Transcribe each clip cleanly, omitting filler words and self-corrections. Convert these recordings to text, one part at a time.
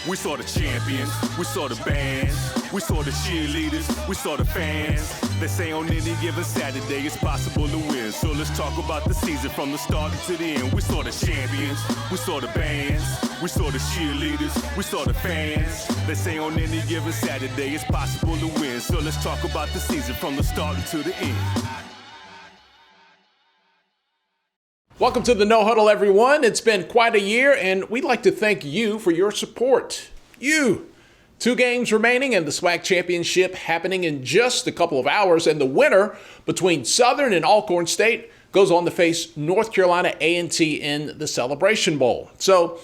We saw the champions, we saw the bands, we saw the cheerleaders, we saw the fans. They say on any given Saturday it's possible to win. So let's talk about the season from the start to the end. We saw the champions, we saw the bands, we saw the cheerleaders, we saw the fans. They say on any given Saturday it's possible to win. So let's talk about the season from the start to the end. Welcome to the No Huddle, everyone. It's been quite a year, and we'd like to thank you for your support. You! 2 games remaining and the SWAC Championship happening in just a couple of hours, and the winner between Southern and Alcorn State goes on to face North Carolina A&T in the Celebration Bowl. So,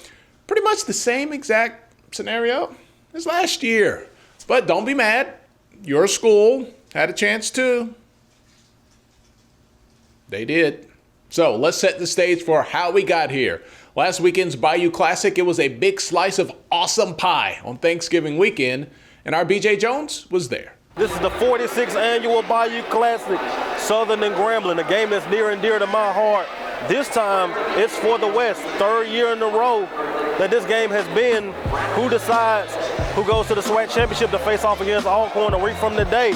pretty much the same exact scenario as last year. But don't be mad. Your school had a chance too. They did. So let's set the stage for how we got here. Last weekend's Bayou Classic, it was a big slice of awesome pie on Thanksgiving weekend, and our BJ Jones was there. This is the 46th annual Bayou Classic, Southern and Grambling, a game that's near and dear to my heart. This time, it's for the West, 3rd year in a row that this game has been who decides who goes to the SWAC Championship to face off against Alcorn a week from today.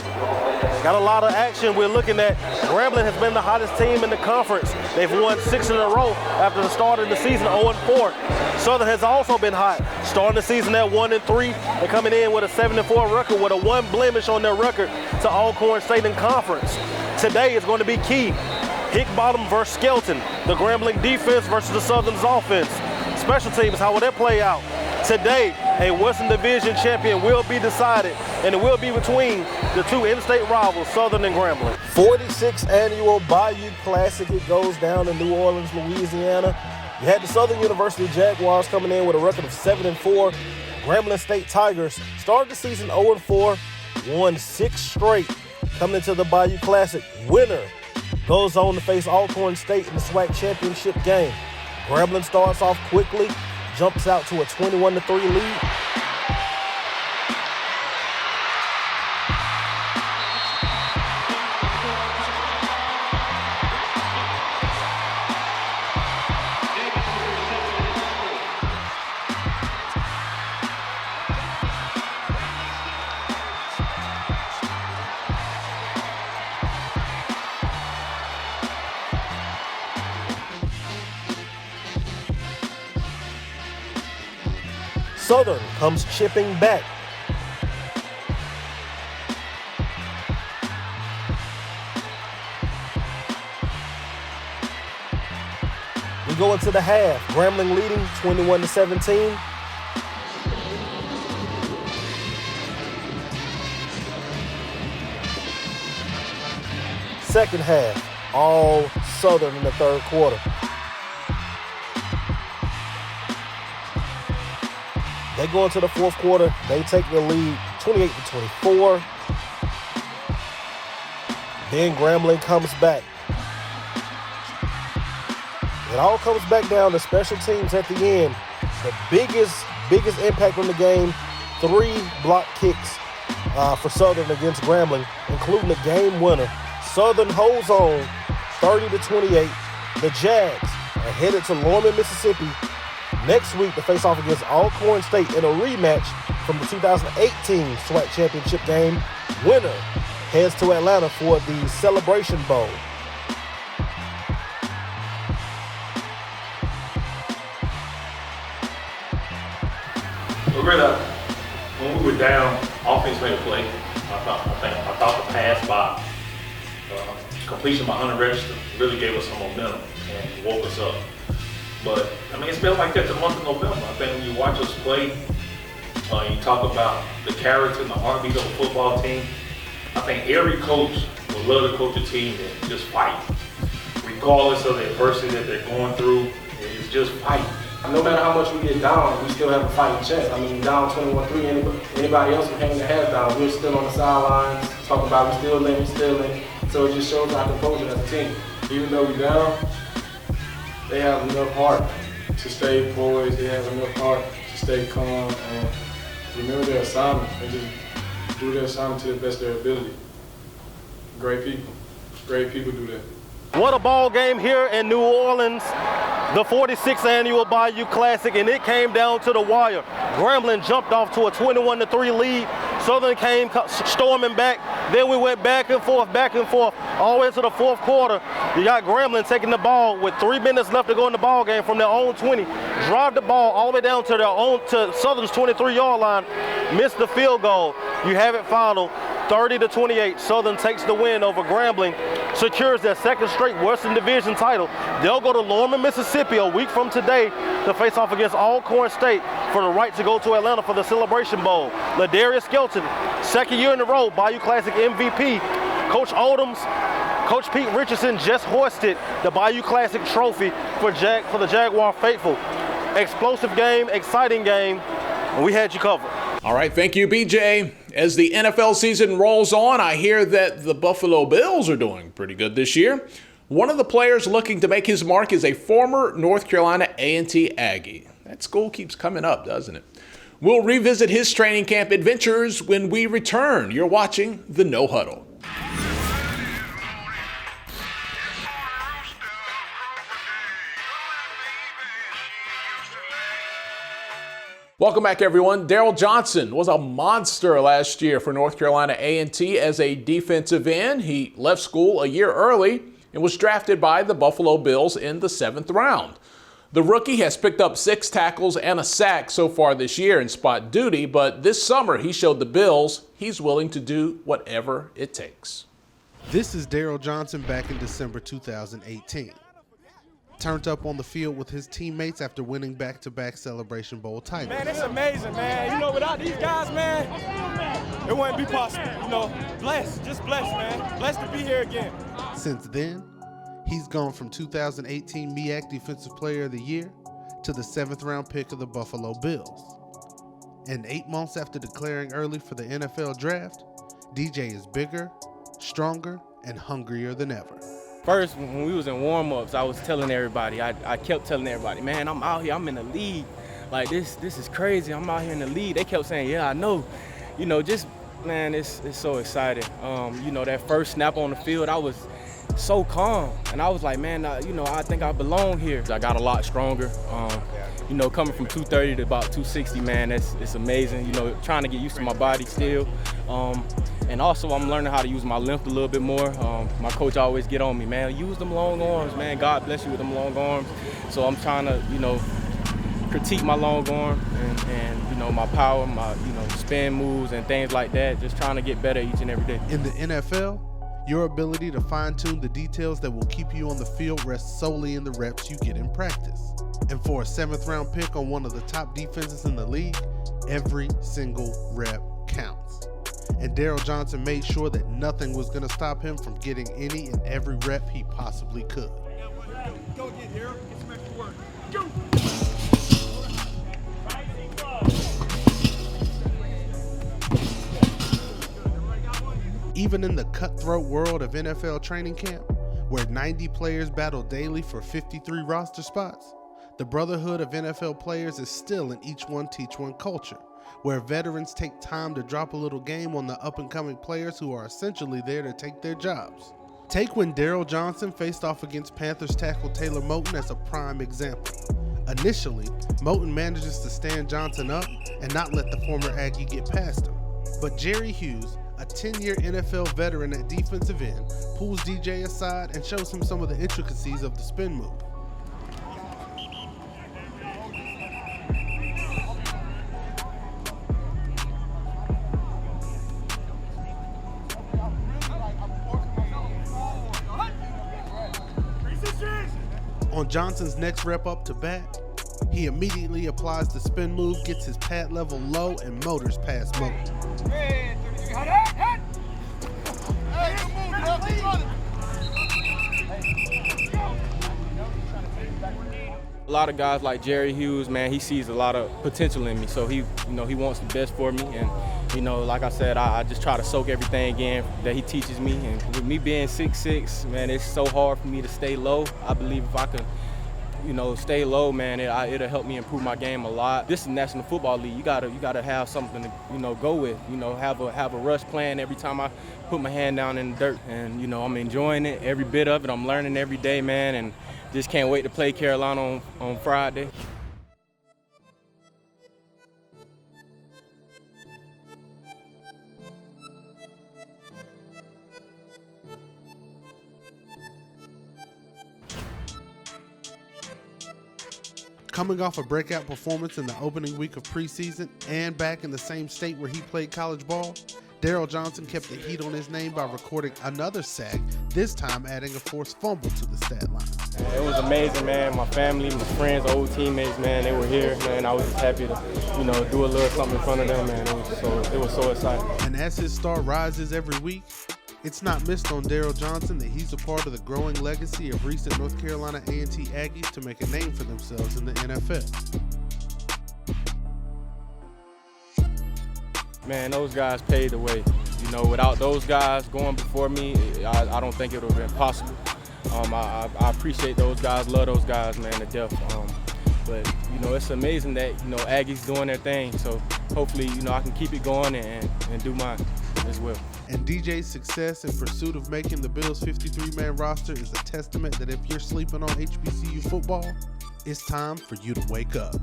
Got a lot of action. We're looking at Grambling has been the hottest team in the conference. They've won 6 in a row after the start of the season, 0-4. Southern has also been hot, starting the season at 1-3 and coming in with a 7-4 record with a 1 blemish on their record to Alcorn State in conference. Today is going to be key. Hick Bottom versus Skelton, the Grambling defense versus the Southern's offense. Special teams, how will that play out? Today, a Western Division champion will be decided, and it will be between the 2 in-state rivals, Southern and Grambling. 46th annual Bayou Classic. It goes down in New Orleans, Louisiana. You had the Southern University Jaguars coming in with a record of 7-4. Grambling State Tigers started the season 0-4, won 6 straight. Coming into the Bayou Classic, winner goes on to face Alcorn State in the SWAC Championship game. Grambling starts off quickly, jumps out to a 21-3 lead. Southern comes chipping back. We go into the half. Grambling leading 21-17. Second half, all Southern in the 3rd quarter. They go into the 4th quarter. They take the lead 28-24. Then Grambling comes back. It all comes back down to special teams at the end. The biggest impact on the game, 3 block kicks for Southern against Grambling, including the game winner. Southern holds on 30-28. The Jags are headed to Lorman, Mississippi next week to face off against Alcorn State in a rematch from the 2018 SWAC Championship game. Winner heads to Atlanta for the Celebration Bowl. Loretta, when we were down, offense made a play. I thought the pass by completion by Hunter Register really gave us some momentum and woke us up. But, I mean, it's been like that the month of November. I think when you watch us play, you talk about the character and the heartbeat of a football team. I think every coach would love to coach a team that just fight. Regardless of the adversity that they're going through, it's just fight. No matter how much we get down, we still have a fighting chest. I mean, down 21-3, anybody else can hang their head down. We're still on the sidelines, talking about we still living. So it just shows our composure as a team. Even though we're down, they have enough heart to stay poised. They have enough heart to stay calm and remember their assignment and just do their assignment to the best of their ability. Great people do that. What a ball game here in New Orleans. The 46th annual Bayou Classic, and it came down to the wire. Grambling jumped off to a 21-3 lead. Southern came storming back. Then we went back and forth, all the way to the fourth quarter. You got Grambling taking the ball with 3 minutes left to go in the ball game from their own 20. Drive the ball all the way down to Southern's 23-yard line. Missed the field goal. You have it final, 30-28. Southern takes the win over Grambling, secures their second straight Western Division title. They'll go to Lorman, Mississippi a week from today to face off against Alcorn State for the right to go to Atlanta for the Celebration Bowl. Ladarius Skelton, second year in a row, Bayou Classic MVP. Coach Odoms, Coach Pete Richardson just hoisted the Bayou Classic trophy for the Jaguar faithful. Explosive game, exciting game, and we had you covered. All right, thank you, BJ. As the NFL season rolls on, I hear that the Buffalo Bills are doing pretty good this year. One of the players looking to make his mark is a former North Carolina A&T Aggie. That school keeps coming up, doesn't it? We'll revisit his training camp adventures when we return. You're watching the No Huddle. Welcome back, everyone. Daryl Johnson was a monster last year for North Carolina A&T as a defensive end. He left school a year early and was drafted by the Buffalo Bills in the 7th round. The rookie has picked up 6 tackles and a sack so far this year in spot duty, but this summer he showed the Bills he's willing to do whatever it takes. This is Darryl Johnson back in December 2018. Turned up on the field with his teammates after winning back-to-back Celebration Bowl titles. Man, it's amazing, man. You know, without these guys, man, it wouldn't be possible. You know, blessed, just blessed, man. Blessed to be here again. Since then, he's gone from 2018 MEAC Defensive Player of the Year to the 7th round pick of the Buffalo Bills. And 8 months after declaring early for the NFL draft, DJ is bigger, stronger, and hungrier than ever. First, when we was in warm-ups, I was telling everybody, I kept telling everybody, man, I'm out here, I'm in the league. Like, this is crazy, I'm out here in the league. They kept saying, yeah, I know. You know, just, man, it's so exciting. You know, that first snap on the field, I was so calm. And I was like, man, you know, I think I belong here. I got a lot stronger. You know, coming from 230 to about 260, man, it's amazing. You know, trying to get used to my body still. And also, I'm learning how to use my length a little bit more. My coach always get on me, man, use them long arms, man. God bless you with them long arms. So I'm trying to, you know, critique my long arm and you know, my power, my, you know, spin moves and things like that. Just trying to get better each and every day. In the NFL, your ability to fine-tune the details that will keep you on the field rests solely in the reps you get in practice. And for a 7th round pick on one of the top defenses in the league, every single rep counts. And Darryl Johnson made sure that nothing was going to stop him from getting any and every rep he possibly could. Go again, Darryl. Get some extra work. Go! Even in the cutthroat world of NFL training camp, where 90 players battle daily for 53 roster spots, the brotherhood of NFL players is still an each one teach one culture, where veterans take time to drop a little game on the up-and-coming players who are essentially there to take their jobs. Take when Darryl Johnson faced off against Panthers tackle Taylor Moton as a prime example. Initially, Moton manages to stand Johnson up and not let the former Aggie get past him. But Jerry Hughes, a 10-year NFL veteran at defensive end, pulls DJ aside and shows him some of the intricacies of the spin move. On Johnson's next rep up to bat, he immediately applies the spin move, gets his pad level low, and motors past Moton. A lot of guys like Jerry Hughes, man, he sees a lot of potential in me, so he wants the best for me. And you know, like I said, I just try to soak everything in that he teaches me. And with me being 6'6", man, it's so hard for me to stay low. I believe if I can, you know, stay low, man, it'll help me improve my game a lot. This is National Football League. You gotta have something to, you know, go with. You know, have a rush plan every time I put my hand down in the dirt. And you know, I'm enjoying it, every bit of it. I'm learning every day, man, and just can't wait to play Carolina on Friday. Coming off a breakout performance in the opening week of preseason and back in the same state where he played college ball, Daryl Johnson kept the heat on his name by recording another sack, this time adding a forced fumble to the stat line. It was amazing, man. My family, my friends, old teammates, man, they were here, man. I was just happy to, do a little something in front of them, man. It was so exciting. And as his star rises every week, it's not missed on Darryl Johnson that he's a part of the growing legacy of recent North Carolina A&T Aggies to make a name for themselves in the NFL. Man, those guys paved the way. Without those guys going before me, I don't think it would have been possible. I appreciate those guys, love those guys, man, to death. But it's amazing that Aggies doing their thing. So hopefully I can keep it going and do mine as well. And DJ's success in pursuit of making the Bills' 53-man roster is a testament that if you're sleeping on HBCU football, it's time for you to wake up.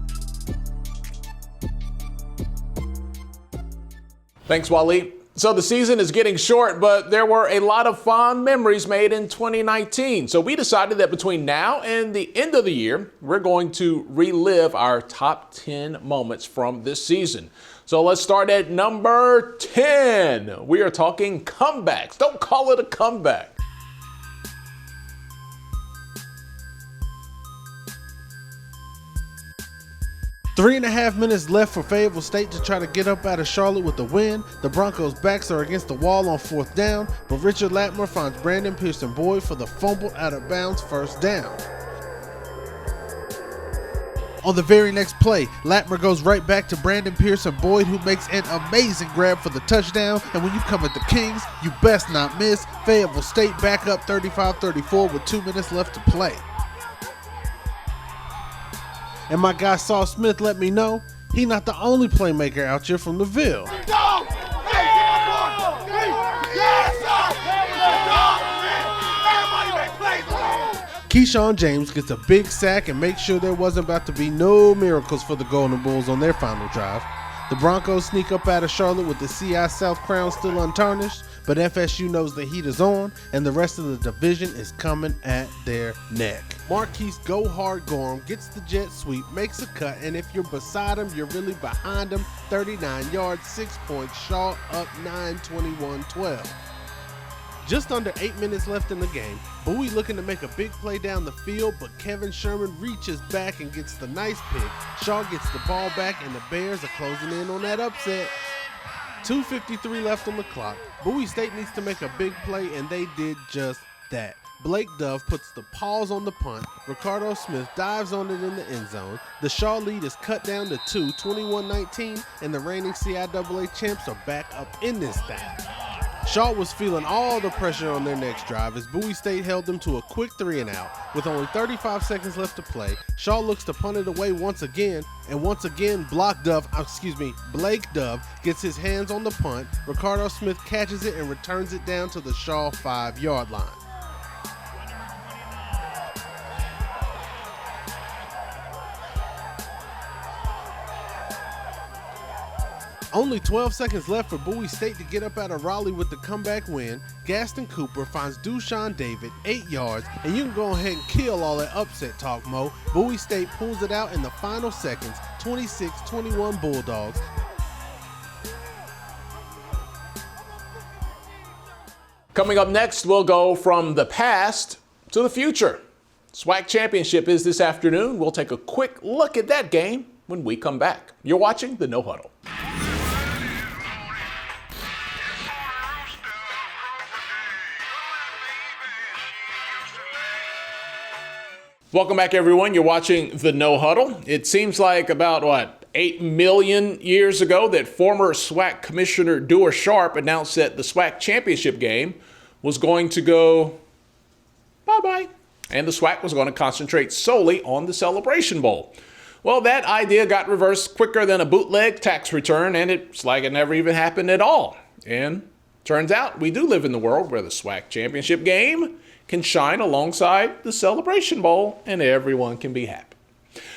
Thanks, Waleed. So the season is getting short, but there were a lot of fond memories made in 2019. So we decided that between now and the end of the year, we're going to relive our top 10 moments from this season. So let's start at number 10. We are talking comebacks. Don't call it a comeback. Three and a half minutes left for Fayetteville State to try to get up out of Charlotte with the win. The Broncos' backs are against the wall on fourth down, but Richard Latmer finds Brandon Pearson-Boyd for the fumbled out of bounds first down. On the very next play, Latmer goes right back to Brandon Pearson-Boyd, who makes an amazing grab for the touchdown. And when you come at the Kings, you best not miss. Fayetteville State back up 35-34 with 2 minutes left to play. And my guy Saul Smith let me know he not the only playmaker out here from the Ville. Keyshawn James gets a big sack and makes sure there wasn't about to be no miracles for the Golden Bulls on their final drive. The Broncos sneak up out of Charlotte with the CI South crown still untarnished, but FSU knows the heat is on and the rest of the division is coming at their neck. Marquise Go Hard Gorham gets the jet sweep, makes a cut, and if you're beside him, you're really behind him. 39 yards, 6 points, Shaw up 9-21-12. Just under 8 minutes left in the game, Bowie looking to make a big play down the field, but Kevin Sherman reaches back and gets the nice pick. Shaw gets the ball back, and the Bears are closing in on that upset. 2:53 left on the clock. Bowie State needs to make a big play, and they did just that. Blake Dove puts the pause on the punt. Ricardo Smith dives on it in the end zone. The Shaw lead is cut down to 2, 21-19, and the reigning CIAA champs are back up in this thing. Shaw was feeling all the pressure on their next drive as Bowie State held them to a quick 3 and out. With only 35 seconds left to play, Shaw looks to punt it away once again, and once again Blake Dove gets his hands on the punt. Ricardo Smith catches it and returns it down to the Shaw 5-yard line. Only 12 seconds left for Bowie State to get up out of Raleigh with the comeback win. Gaston Cooper finds Dushawn David 8 yards, and you can go ahead and kill all that upset talk, Mo. Bowie State pulls it out in the final seconds, 26-21 Bulldogs. Coming up next, we'll go from the past to the future. SWAC Championship is this afternoon. We'll take a quick look at that game when we come back. You're watching the No Huddle. Welcome back, everyone. You're watching the No Huddle. It seems like about, 8 million years ago that former SWAC Commissioner Dewar Sharp announced that the SWAC Championship game was going to go bye-bye, and the SWAC was going to concentrate solely on the Celebration Bowl. Well, that idea got reversed quicker than a bootleg tax return, and it's like it never even happened at all. And turns out we do live in the world where the SWAC Championship game can shine alongside the Celebration Bowl, and everyone can be happy.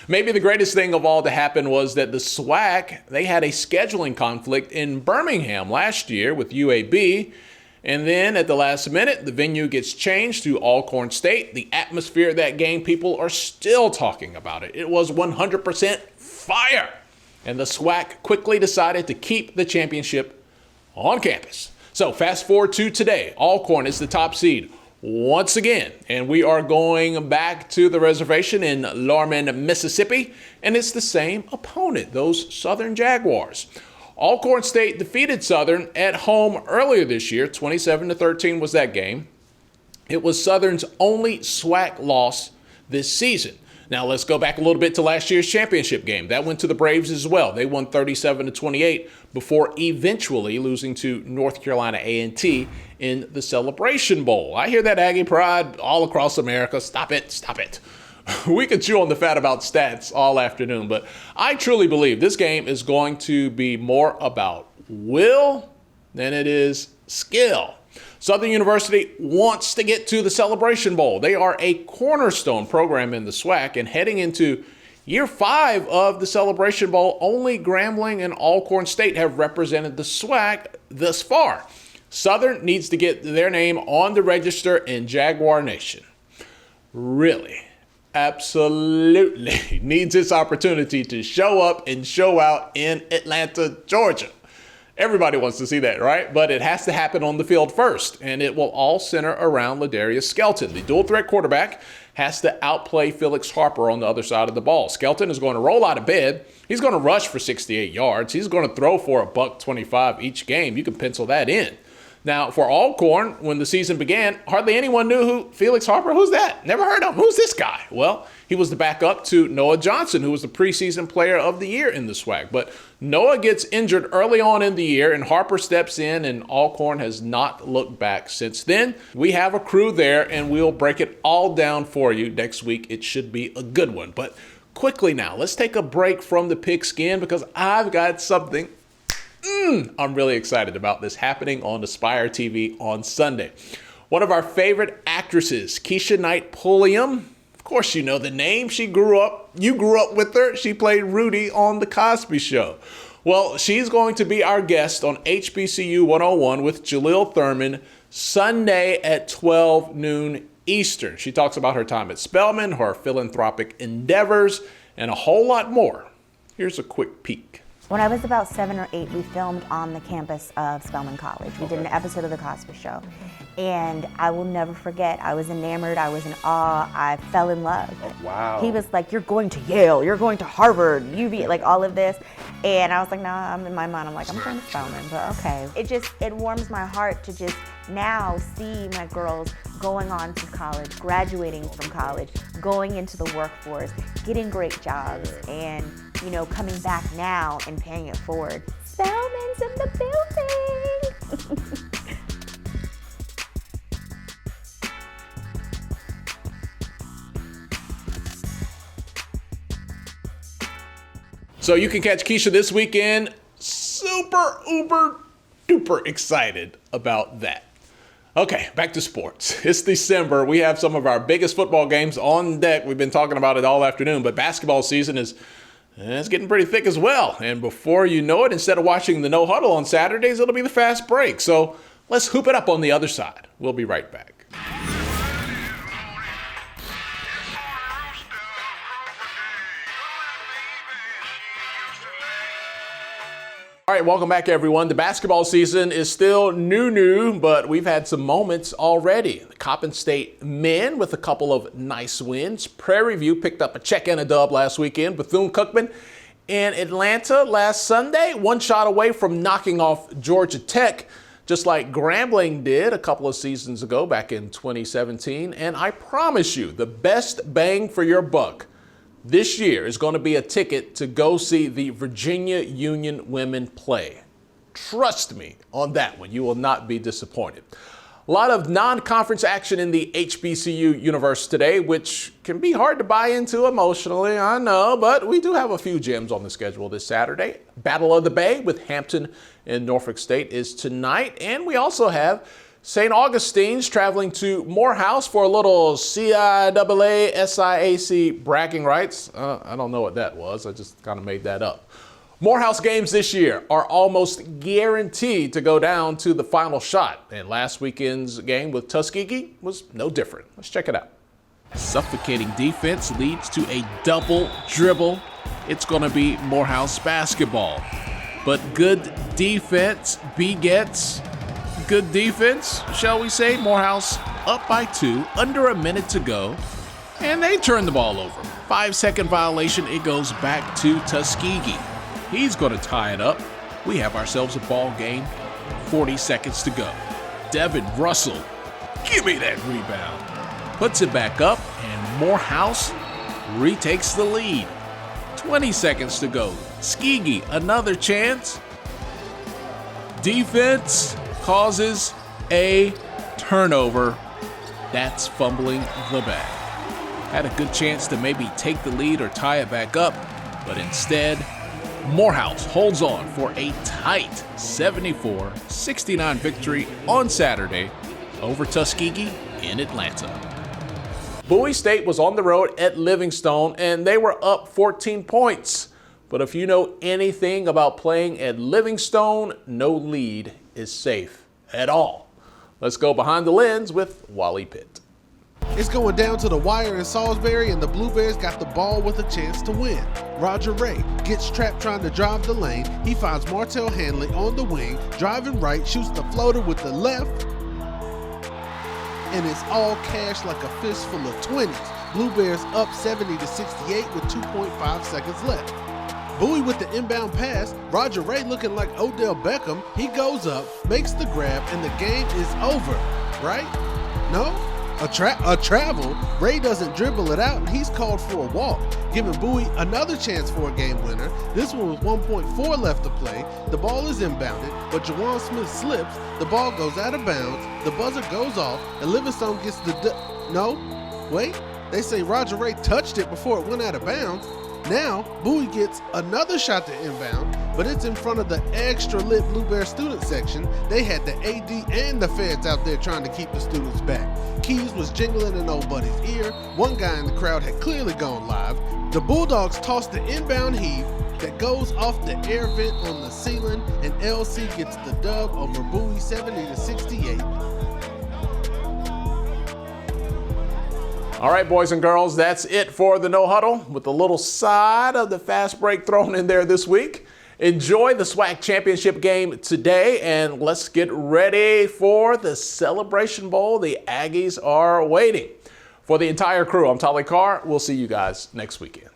Maybe the greatest thing of all to happen was that the SWAC, they had a scheduling conflict in Birmingham last year with UAB, And then at the last minute, the venue gets changed to Alcorn State. The atmosphere of that game, people are still talking about it. It was 100% fire. And the SWAC quickly decided to keep the championship on campus. So fast forward to today. Alcorn is the top seed once again. And we are going back to the reservation in Lorman, Mississippi. And it's the same opponent, those Southern Jaguars. Alcorn State defeated Southern at home earlier this year. 27-13 was that game. It was Southern's only SWAC loss this season. Now let's go back a little bit to last year's championship game. That went to the Braves as well. They won 37-28 before eventually losing to North Carolina A&T in the Celebration Bowl. I hear that Aggie pride all across America. Stop it, stop it. We could chew on the fat about stats all afternoon, but I truly believe this game is going to be more about will than it is skill. Southern University wants to get to the Celebration Bowl. They are a cornerstone program in the SWAC, and heading into year 5 of the Celebration Bowl, only Grambling and Alcorn State have represented the SWAC thus far. Southern needs to get their name on the register in Jaguar Nation. Really, absolutely needs this opportunity to show up and show out in Atlanta, Georgia. Everybody wants to see that, right? But it has to happen on the field first, and it will all center around Ladarius Skelton. The dual-threat quarterback has to outplay Felix Harper on the other side of the ball. Skelton is going to roll out of bed. He's going to rush for 68 yards. He's going to throw for $125 each game. You can pencil that in. Now, for Alcorn, when the season began, hardly anyone knew who Felix Harper. Who's that? Never heard of him. Who's this guy? Well, he was the backup to Noah Johnson, who was the preseason player of the year in the SWAC. But Noah gets injured early on in the year, and Harper steps in, and Alcorn has not looked back since then. We have a crew there, and we'll break it all down for you next week. It should be a good one. But quickly now, let's take a break from the pigskin because I've got something I'm really excited about this happening on Aspire TV on Sunday. One of our favorite actresses, Keshia Knight Pulliam. Of course, you know the name. You grew up with her. She played Rudy on The Cosby Show. Well, she's going to be our guest on HBCU 101 with Jaleel Thurman Sunday at 12 noon Eastern. She talks about her time at Spelman, her philanthropic endeavors, and a whole lot more. Here's a quick peek. When I was about 7 or 8, we filmed on the campus of Spelman College. We did an episode of The Cosby Show. And I will never forget, I was enamored, I was in awe, I fell in love. Oh, wow. He was like, you're going to Yale, you're going to Harvard, UV, like all of this. And I was like, nah, I'm in my mind, I'm like, I'm going to Spelman, but okay. It warms my heart to just now see my girls going on to college, graduating from college, going into the workforce, getting great jobs, and coming back now and paying it forward. Spelman's in the building! So you can catch Keshia this weekend. Super, uber, duper excited about that. Okay, back to sports. It's December. We have some of our biggest football games on deck. We've been talking about it all afternoon, but basketball season is getting pretty thick as well. And before you know it, instead of watching the No Huddle on Saturdays, it'll be the fast break. So let's hoop it up on the other side. We'll be right back. All right, welcome back, everyone. The basketball season is still new, but we've had some moments already. The Coppin State men with a couple of nice wins. Prairie View picked up a check and a dub last weekend. Bethune-Cookman in Atlanta last Sunday, one shot away from knocking off Georgia Tech, just like Grambling did a couple of seasons ago back in 2017. And I promise you, the best bang for your buck this year is going to be a ticket to go see the Virginia Union women play. Trust me on that one. You will not be disappointed. A lot of non-conference action in the HBCU universe today, which can be hard to buy into emotionally, I know, but we do have a few gems on the schedule this Saturday. Battle of the Bay with Hampton and Norfolk State is tonight, and we also have St. Augustine's traveling to Morehouse for a little CIAA SIAC bragging rights. I don't know what that was. I just kind of made that up. Morehouse games this year are almost guaranteed to go down to the final shot, and last weekend's game with Tuskegee was no different. Let's check it out. Suffocating defense leads to a double dribble. It's going to be Morehouse basketball. But good defense begets good defense, shall we say. Morehouse up by 2, under a minute to go, and they turn the ball over. 5-second violation, it goes back to Tuskegee. He's going to tie it up. We have ourselves a ball game. 40 seconds to go. Devin Russell, give me that rebound. Puts it back up, and Morehouse retakes the lead. 20 seconds to go. Tuskegee, another chance. Defense causes a turnover. That's fumbling the bag. Had a good chance to maybe take the lead or tie it back up, but instead, Morehouse holds on for a tight 74-69 victory on Saturday over Tuskegee in Atlanta. Bowie State was on the road at Livingstone, and they were up 14 points. But if you know anything about playing at Livingstone, no lead is safe at all. Let's go behind the lens with Wally Pitt. It's going down to the wire in Salisbury, and the Blue Bears got the ball with a chance to win. Roger Ray gets trapped trying to drive the lane. He finds Martell Hanley on the wing, driving right, shoots the floater with the left, and it's all cash like a fistful of 20s. Blue Bears up 70-68 with 2.5 seconds left. Bowie with the inbound pass, Roger Ray looking like Odell Beckham. He goes up, makes the grab, and the game is over, right? No? A travel. Ray doesn't dribble it out, and he's called for a walk, giving Bowie another chance for a game winner. This one with 1.4 left to play. The ball is inbounded, but Jawan Smith slips. The ball goes out of bounds. The buzzer goes off, and Livingstone gets the no, wait. They say Roger Ray touched it before it went out of bounds. Now, Bowie gets another shot to inbound, but it's in front of the extra lit Blue Bear student section. They had the AD and the feds out there trying to keep the students back. Keys was jingling in old buddy's ear. One guy in the crowd had clearly gone live. The Bulldogs tossed the inbound heave that goes off the air vent on the ceiling, and LC gets the dub over Bowie 70-68. All right, boys and girls, that's it for the No Huddle, with a little side of the fast break thrown in there this week. Enjoy the SWAC Championship game today, and let's get ready for the Celebration Bowl. The Aggies are waiting. For the entire crew, I'm Tolly Carr. We'll see you guys next weekend.